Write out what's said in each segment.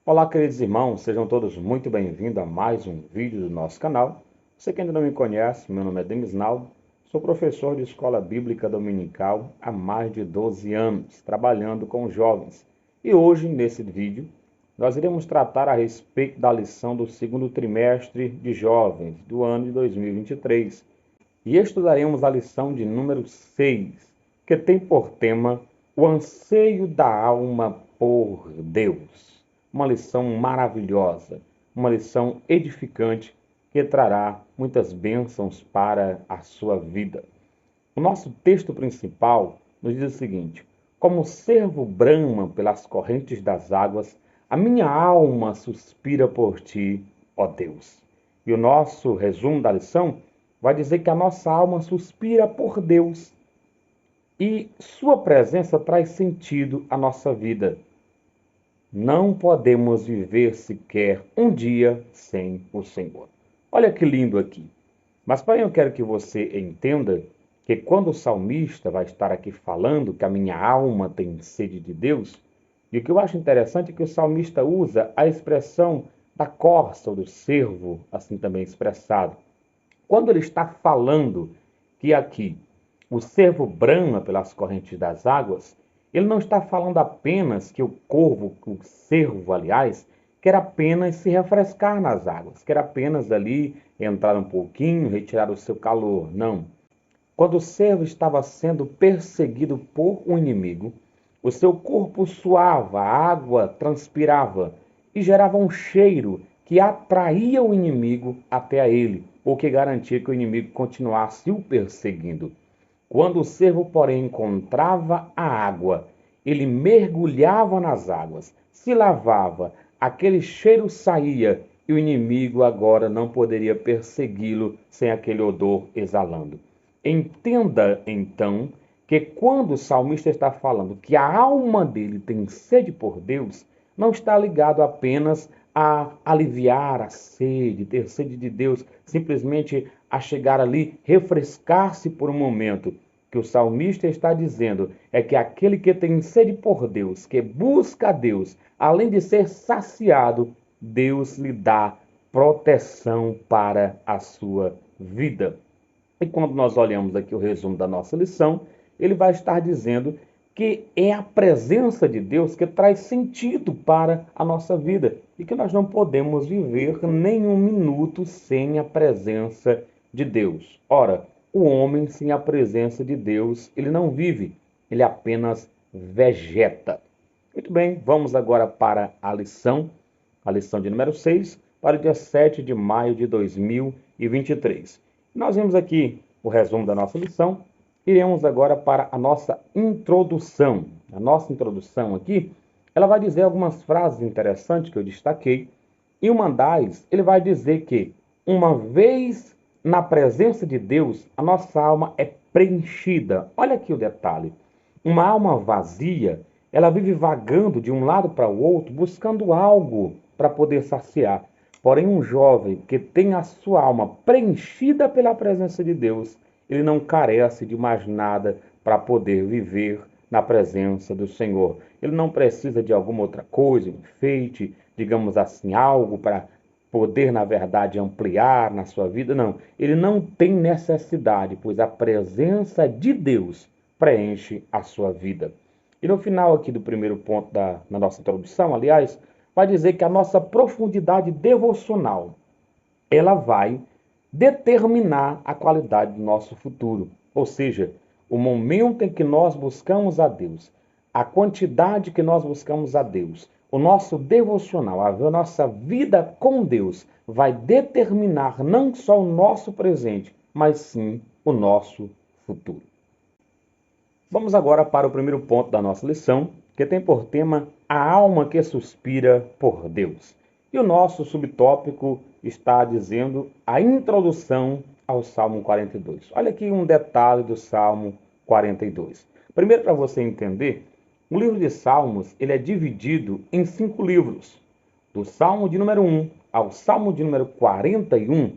Olá, queridos irmãos, sejam todos muito bem-vindos a mais um vídeo do nosso canal. Você que ainda não me conhece, meu nome é Demisnaldo, sou professor de escola bíblica dominical há mais de 12 anos, trabalhando com jovens. E hoje, nesse vídeo, nós iremos tratar a respeito da lição do segundo trimestre de jovens do ano de 2023. E estudaremos a lição de número 6, que tem por tema o anseio da alma por Deus. Uma lição maravilhosa, uma lição edificante que trará muitas bênçãos para a sua vida. O nosso texto principal nos diz o seguinte: como o cervo brama pelas correntes das águas, a minha alma suspira por ti, ó Deus. E o nosso resumo da lição vai dizer que a nossa alma suspira por Deus e sua presença traz sentido à nossa vida. Não podemos viver sequer um dia sem o Senhor. Olha que lindo aqui. Mas, porém, eu quero que você entenda que quando o salmista vai estar aqui falando que a minha alma tem sede de Deus, e o que eu acho interessante é que o salmista usa a expressão da corça ou do cervo, assim também expressado. Quando ele está falando que aqui o cervo brama pelas correntes das águas, ele não está falando apenas que o corvo, o cervo, aliás, quer apenas se refrescar nas águas, quer apenas ali entrar um pouquinho, retirar o seu calor. Não. Quando o cervo estava sendo perseguido por um inimigo, o seu corpo suava, a água transpirava e gerava um cheiro que atraía o inimigo até a ele, ou que garantia que o inimigo continuasse o perseguindo. Quando o cervo, porém, encontrava a água, ele mergulhava nas águas, se lavava, aquele cheiro saía e o inimigo agora não poderia persegui-lo sem aquele odor exalando. Entenda, então, que quando o salmista está falando que a alma dele tem sede por Deus, não está ligado apenas a aliviar a sede, ter sede de Deus, simplesmente a chegar ali, refrescar-se por um momento. O que o salmista está dizendo é que aquele que tem sede por Deus, que busca a Deus, além de ser saciado, Deus lhe dá proteção para a sua vida. E quando nós olhamos aqui o resumo da nossa lição, ele vai estar dizendo que é a presença de Deus que traz sentido para a nossa vida e que nós não podemos viver nem um minuto sem a presença de Deus. Ora, o homem sem a presença de Deus, ele não vive, ele apenas vegeta. Muito bem, vamos agora para a lição de número 6, para o dia 7 de maio de 2023. Nós vimos aqui o resumo da nossa lição. Iremos agora para a nossa introdução. A nossa introdução aqui, ela vai dizer algumas frases interessantes que eu destaquei. E uma das, ele vai dizer que, uma vez na presença de Deus, a nossa alma é preenchida. Olha aqui o detalhe. Uma alma vazia, ela vive vagando de um lado para o outro, buscando algo para poder saciar. Porém, um jovem que tem a sua alma preenchida pela presença de Deus, ele não carece de mais nada para poder viver na presença do Senhor. Ele não precisa de alguma outra coisa, um enfeite, digamos assim, algo para poder, na verdade, ampliar na sua vida. Não, ele não tem necessidade, pois a presença de Deus preenche a sua vida. E no final aqui do primeiro ponto na nossa introdução, aliás, vai dizer que a nossa profundidade devocional, ela vai determinar a qualidade do nosso futuro. Ou seja, o momento em que nós buscamos a Deus, a quantidade que nós buscamos a Deus, o nosso devocional, a nossa vida com Deus, vai determinar não só o nosso presente, mas sim o nosso futuro. Vamos agora para o primeiro ponto da nossa lição, que tem por tema a alma que suspira por Deus. E o nosso subtópico está dizendo a introdução ao Salmo 42. Olha aqui um detalhe do Salmo 42. Primeiro, para você entender, o livro de Salmos ele é dividido em 5 livros. Do Salmo de número 1 ao Salmo de número 41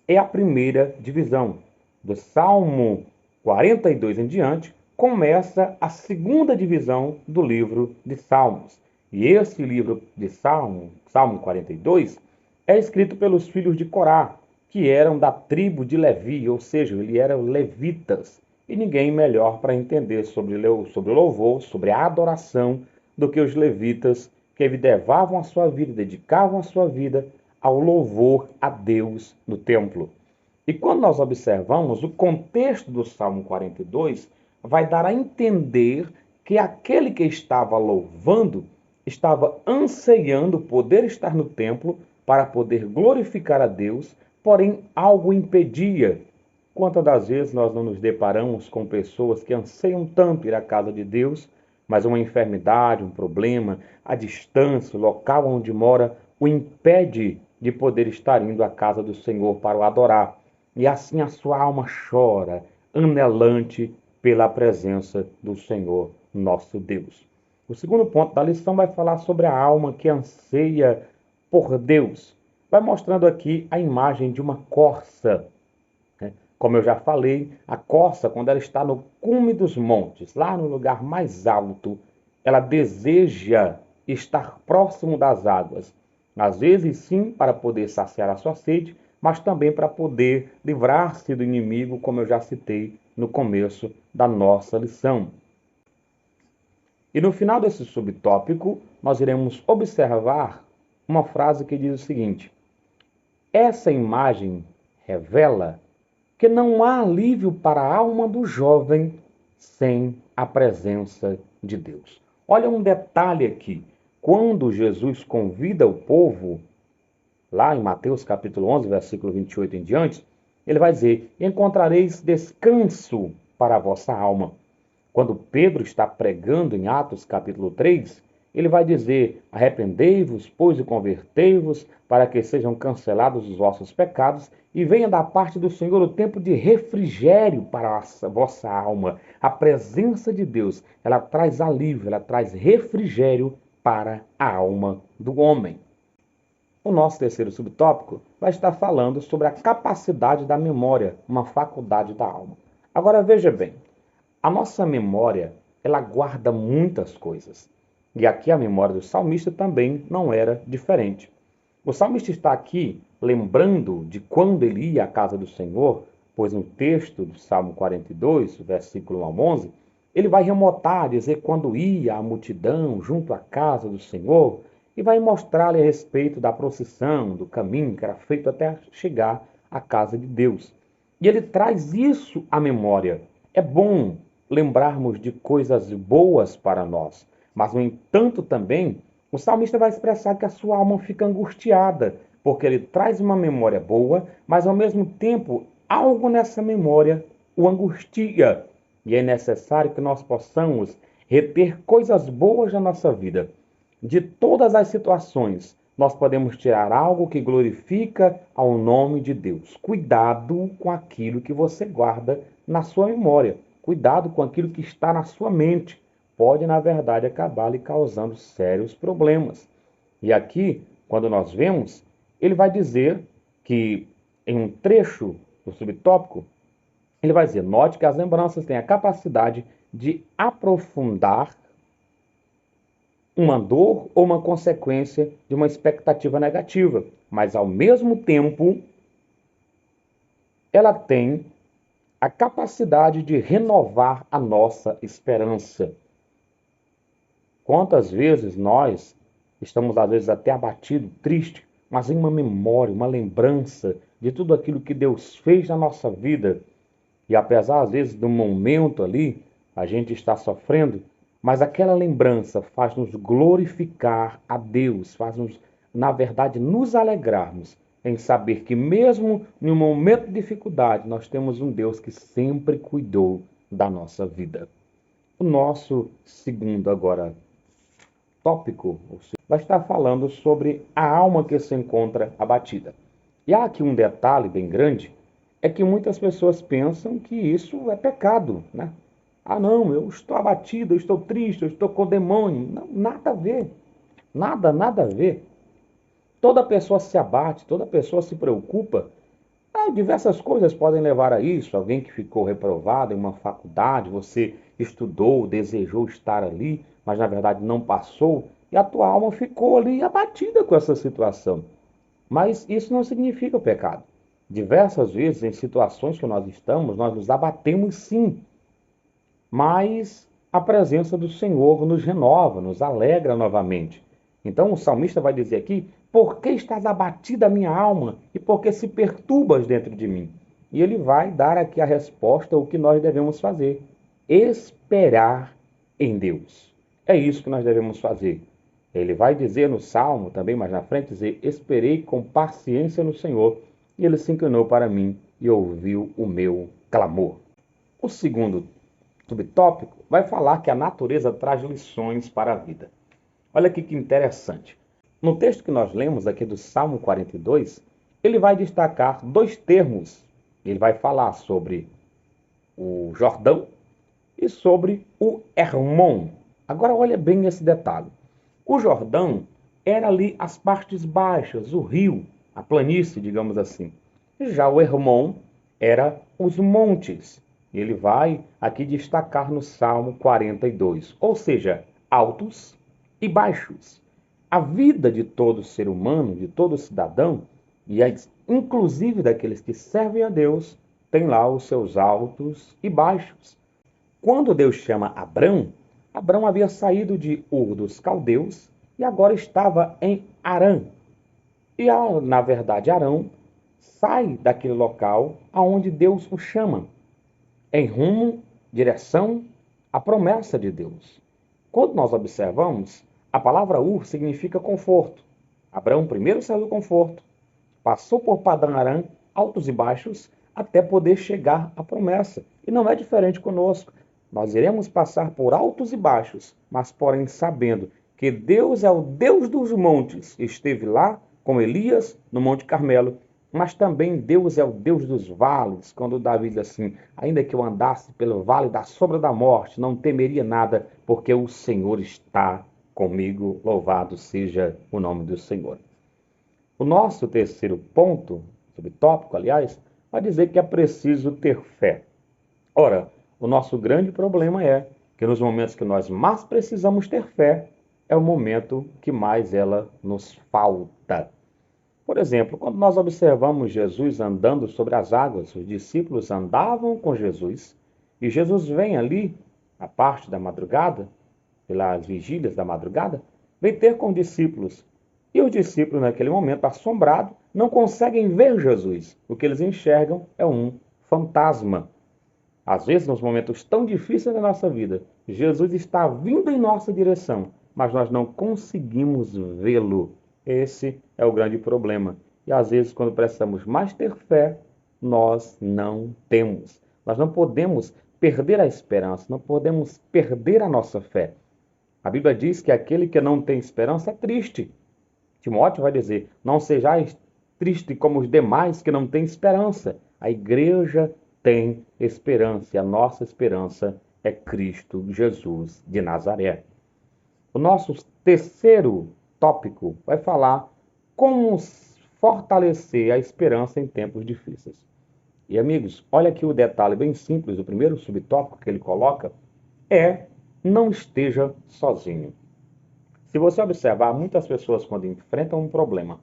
é a primeira divisão. Do Salmo 42 em diante, começa a segunda divisão do livro de Salmos. E esse livro de Salmo 42, é escrito pelos filhos de Corá, que eram da tribo de Levi, ou seja, eles eram levitas. E ninguém melhor para entender sobre o louvor, sobre a adoração, do que os levitas, que levavam a sua vida, dedicavam a sua vida ao louvor a Deus no templo. E quando nós observamos o contexto do Salmo 42, vai dar a entender que aquele que estava louvando estava anseiando poder estar no templo para poder glorificar a Deus, porém algo impedia. Quantas das vezes nós não nos deparamos com pessoas que anseiam tanto ir à casa de Deus, mas uma enfermidade, um problema, a distância, o local onde mora, o impede de poder estar indo à casa do Senhor para o adorar. E assim a sua alma chora, anelante pela presença do Senhor, nosso Deus. O segundo ponto da lição vai falar sobre a alma que anseia por Deus. Vai mostrando aqui a imagem de uma corça. Como eu já falei, a corça, quando ela está no cume dos montes, lá no lugar mais alto, ela deseja estar próximo das águas. Às vezes, sim, para poder saciar a sua sede, mas também para poder livrar-se do inimigo, como eu já citei no começo da nossa lição. E no final desse subtópico, nós iremos observar uma frase que diz o seguinte: essa imagem revela que não há alívio para a alma do jovem sem a presença de Deus. Olha um detalhe aqui. Quando Jesus convida o povo, lá em Mateus capítulo 11, versículo 28 em diante, ele vai dizer: encontrareis descanso para a vossa alma. Quando Pedro está pregando em Atos capítulo 3, ele vai dizer: arrependei-vos, pois, e convertei-vos, para que sejam cancelados os vossos pecados, e venha da parte do Senhor o tempo de refrigério para a vossa alma. A presença de Deus, ela traz alívio, ela traz refrigério para a alma do homem. O nosso terceiro subtópico vai estar falando sobre a capacidade da memória, uma faculdade da alma. Agora veja bem, a nossa memória, ela guarda muitas coisas. E aqui a memória do salmista também não era diferente. O salmista está aqui lembrando de quando ele ia à casa do Senhor, pois no texto do Salmo 42, versículo 1 ao 11, ele vai remotar, dizer quando ia a multidão junto à casa do Senhor, e vai mostrar-lhe a respeito da procissão, do caminho que era feito até chegar à casa de Deus. E ele traz isso à memória. É bom lembrarmos de coisas boas para nós, mas, no entanto, também, o salmista vai expressar que a sua alma fica angustiada, porque ele traz uma memória boa, mas, ao mesmo tempo, algo nessa memória o angustia. E é necessário que nós possamos reter coisas boas na nossa vida. De todas as situações, nós podemos tirar algo que glorifica ao nome de Deus. Cuidado com aquilo que você guarda na sua memória. Cuidado com aquilo que está na sua mente. Pode, na verdade, acabar lhe causando sérios problemas. E aqui, quando nós vemos, ele vai dizer que, em um trecho do subtópico, ele vai dizer: note que as lembranças têm a capacidade de aprofundar uma dor ou uma consequência de uma expectativa negativa, mas, ao mesmo tempo, ela tem a capacidade de renovar a nossa esperança. Quantas vezes nós estamos, às vezes, até abatidos, tristes, mas em uma memória, uma lembrança de tudo aquilo que Deus fez na nossa vida, e apesar, às vezes, do momento ali, a gente está sofrendo, mas aquela lembrança faz-nos glorificar a Deus, faz-nos, na verdade, nos alegrarmos em saber que mesmo em um momento de dificuldade, nós temos um Deus que sempre cuidou da nossa vida. O nosso segundo agora tópico vai estar falando sobre a alma que se encontra abatida. E há aqui um detalhe bem grande, é que muitas pessoas pensam que isso é pecado, né? Ah, não, eu estou abatido, eu estou triste, eu estou com demônio. Não, nada a ver. Nada a ver. Toda pessoa se abate, toda pessoa se preocupa. Diversas coisas podem levar a isso. Alguém que ficou reprovado em uma faculdade, você estudou, desejou estar ali, mas na verdade não passou. e a tua alma ficou ali abatida com essa situação. Mas isso não significa o pecado. Diversas vezes, em situações que nós estamos, nós nos abatemos sim, mas a presença do Senhor nos renova, nos alegra novamente. Então o salmista vai dizer aqui: por que estás abatida a minha alma e por que se perturbas dentro de mim? E ele vai dar aqui a resposta, o que nós devemos fazer: esperar em Deus. É isso que nós devemos fazer. Ele vai dizer no Salmo, também mais na frente, dizer: esperei com paciência no Senhor, e ele se inclinou para mim e ouviu o meu clamor. O segundo subtópico vai falar que a natureza traz lições para a vida. Olha aqui que interessante. No texto que nós lemos aqui do Salmo 42, ele vai destacar dois termos. Ele vai falar sobre o Jordão e sobre o Hermon. Agora olha bem esse detalhe. O Jordão era ali as partes baixas, o rio, a planície, digamos assim. Já o Hermon era os montes. Ele vai aqui destacar no Salmo 42, ou seja, altos e baixos. A vida de todo ser humano, de todo cidadão, e inclusive daqueles que servem a Deus, tem lá os seus altos e baixos. Quando Deus chama Abrão, Abrão havia saído de Ur dos Caldeus e agora estava em Harã. E, na verdade, Arão sai daquele local aonde Deus o chama, em rumo, direção à promessa de Deus. Quando nós observamos, a palavra Ur significa conforto. Abraão primeiro saiu do conforto, passou por Padã Arã, altos e baixos, até poder chegar à promessa. E não é diferente conosco. Nós iremos passar por altos e baixos, mas porém sabendo que Deus é o Deus dos montes. Esteve lá com Elias no Monte Carmelo, mas também Deus é o Deus dos vales, quando Davi diz assim: ainda que eu andasse pelo vale da sombra da morte, não temeria nada, porque o Senhor está comigo, louvado seja o nome do Senhor. O nosso terceiro ponto, subtópico, aliás, vai dizer que é preciso ter fé. Ora, o nosso grande problema é que nos momentos que nós mais precisamos ter fé, é o momento que mais ela nos falta. Por exemplo, quando nós observamos Jesus andando sobre as águas, os discípulos andavam com Jesus, e Jesus vem ali, a parte da madrugada, pelas vigílias da madrugada, vem ter com os discípulos. E os discípulos, naquele momento, assombrados, não conseguem ver Jesus. O que eles enxergam é um fantasma. Às vezes, nos momentos tão difíceis da nossa vida, Jesus está vindo em nossa direção, mas nós não conseguimos vê-lo. Esse é o grande problema. E às vezes, quando precisamos mais ter fé, nós não temos. Nós não podemos perder a esperança, não podemos perder a nossa fé. A Bíblia diz que aquele que não tem esperança é triste. Timóteo vai dizer: não sejais triste como os demais que não têm esperança. A igreja tem esperança e a nossa esperança é Cristo Jesus de Nazaré. O nosso terceiro tópico vai falar como fortalecer a esperança em tempos difíceis. E amigos, olha aqui o detalhe bem simples, o primeiro subtópico que ele coloca é: não esteja sozinho. Se você observar, muitas pessoas quando enfrentam um problema,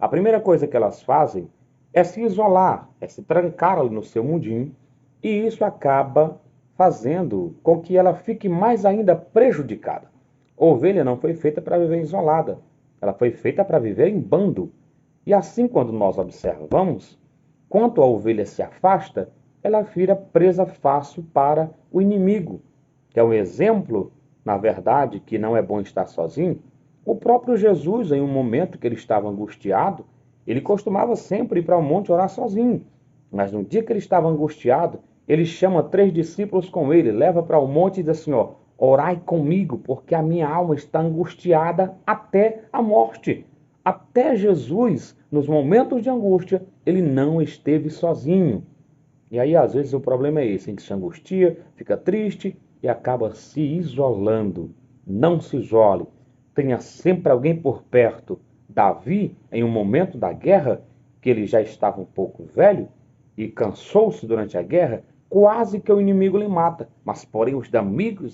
a primeira coisa que elas fazem é se isolar, é se trancar ali no seu mundinho, e isso acaba fazendo com que ela fique mais ainda prejudicada. A ovelha não foi feita para viver isolada, ela foi feita para viver em bando. E assim, quando nós observamos, quanto a ovelha se afasta, ela vira presa fácil para o inimigo, que é um exemplo, na verdade, que não é bom estar sozinho. O próprio Jesus, em um momento que ele estava angustiado, ele costumava sempre ir para o monte orar sozinho. Mas no dia que ele estava angustiado, ele chama 3 discípulos com ele, leva para o monte e diz assim: orai comigo, porque a minha alma está angustiada até a morte. Até Jesus, nos momentos de angústia, ele não esteve sozinho. E aí, às vezes, o problema é esse: a gente se angustia, fica triste e acaba se isolando. Não se isole. Tenha sempre alguém por perto. Davi, em um momento da guerra, que ele já estava um pouco velho e cansou-se durante a guerra, quase que o inimigo lhe mata. Mas, porém, os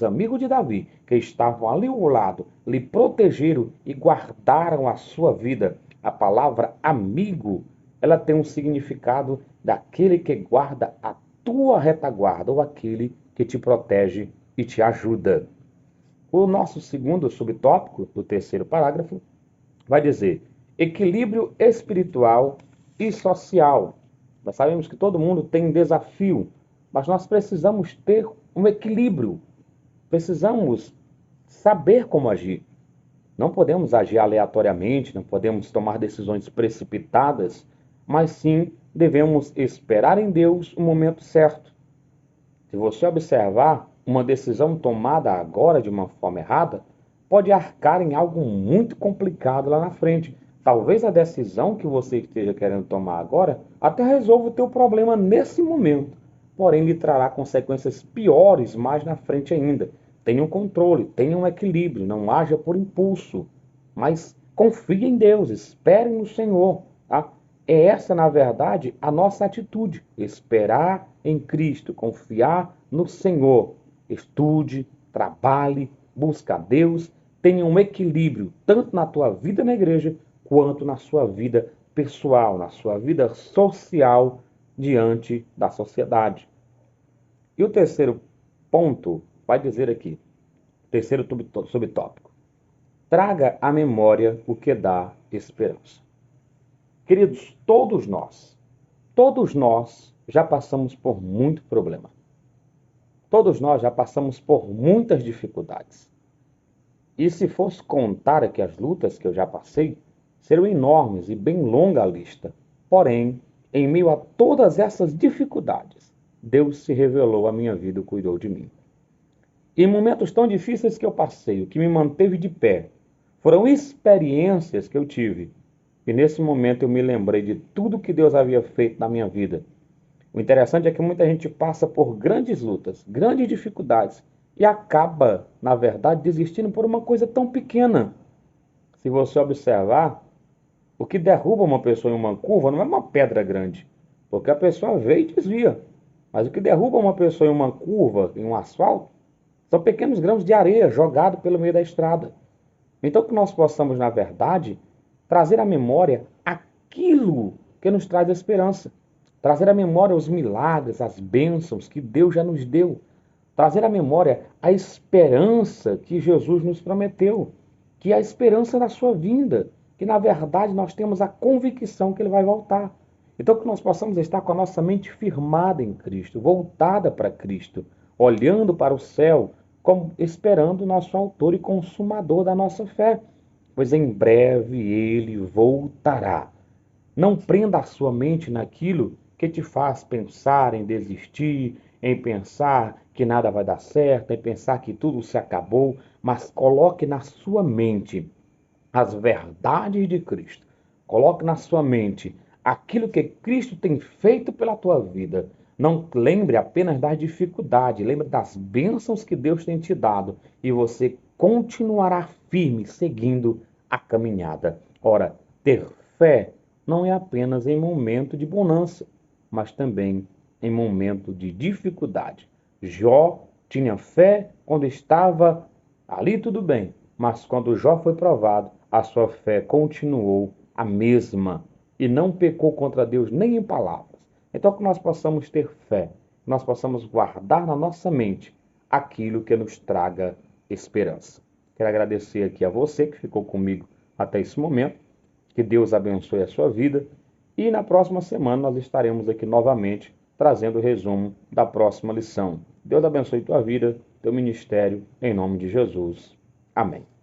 amigos de Davi, que estavam ali ao lado, lhe protegeram e guardaram a sua vida. A palavra amigo, ela tem um significado daquele que guarda a tua retaguarda, ou aquele que te protege e te ajuda. O nosso segundo subtópico, do terceiro parágrafo, vai dizer equilíbrio espiritual e social. Nós sabemos que todo mundo tem um desafio, mas nós precisamos ter um equilíbrio. Precisamos saber como agir. Não podemos agir aleatoriamente, não podemos tomar decisões precipitadas, mas sim devemos esperar em Deus o momento certo. Se você observar, uma decisão tomada agora de uma forma errada pode arcar em algo muito complicado lá na frente. Talvez a decisão que você esteja querendo tomar agora até resolva o teu problema nesse momento, porém lhe trará consequências piores mais na frente ainda. Tenha um controle, tenha um equilíbrio, não haja por impulso, mas confie em Deus, espere no Senhor, tá? É essa, na verdade, a nossa atitude, esperar em Cristo, confiar no Senhor. Estude, trabalhe, busque a Deus, tenha um equilíbrio tanto na tua vida na igreja, quanto na sua vida pessoal, na sua vida social diante da sociedade. E o terceiro ponto vai dizer aqui, terceiro subtópico, traga à memória o que dá esperança. Queridos, todos nós já passamos por muito problema. Todos nós já passamos por muitas dificuldades. E se fosse contar aqui as lutas que eu já passei, seriam enormes e bem longa a lista. Porém, em meio a todas essas dificuldades, Deus se revelou à minha vida e cuidou de mim. E em momentos tão difíceis que eu passei, o que me manteve de pé, foram experiências que eu tive. E nesse momento eu me lembrei de tudo que Deus havia feito na minha vida. O interessante é que muita gente passa por grandes lutas, grandes dificuldades e acaba, na verdade, desistindo por uma coisa tão pequena. Se você observar, o que derruba uma pessoa em uma curva não é uma pedra grande, porque a pessoa vê e desvia. Mas o que derruba uma pessoa em uma curva, em um asfalto, são pequenos grãos de areia jogados pelo meio da estrada. Então que nós possamos, na verdade, trazer à memória aquilo que nos traz esperança. Trazer à memória os milagres, as bênçãos que Deus já nos deu. Trazer à memória a esperança que Jesus nos prometeu, que é a esperança da sua vinda, que na verdade nós temos a convicção que Ele vai voltar. Então que nós possamos estar com a nossa mente firmada em Cristo, voltada para Cristo, olhando para o céu, como esperando o nosso autor e consumador da nossa fé, pois em breve Ele voltará. Não prenda a sua mente naquilo que te faz pensar em desistir, em pensar que nada vai dar certo, em pensar que tudo se acabou, mas coloque na sua mente as verdades de Cristo. Coloque na sua mente aquilo que Cristo tem feito pela tua vida. Não lembre apenas das dificuldades, lembre das bênçãos que Deus tem te dado e você continuará firme seguindo a caminhada. Ora, ter fé não é apenas em momento de bonança, mas também em momento de dificuldade. Jó tinha fé quando estava ali tudo bem, mas quando Jó foi provado, a sua fé continuou a mesma e não pecou contra Deus nem em palavras. Então que nós possamos ter fé, que nós possamos guardar na nossa mente aquilo que nos traga esperança. Quero agradecer aqui a você que ficou comigo até esse momento. Que Deus abençoe a sua vida. E na próxima semana nós estaremos aqui novamente trazendo o resumo da próxima lição. Deus abençoe tua vida, teu ministério, em nome de Jesus. Amém.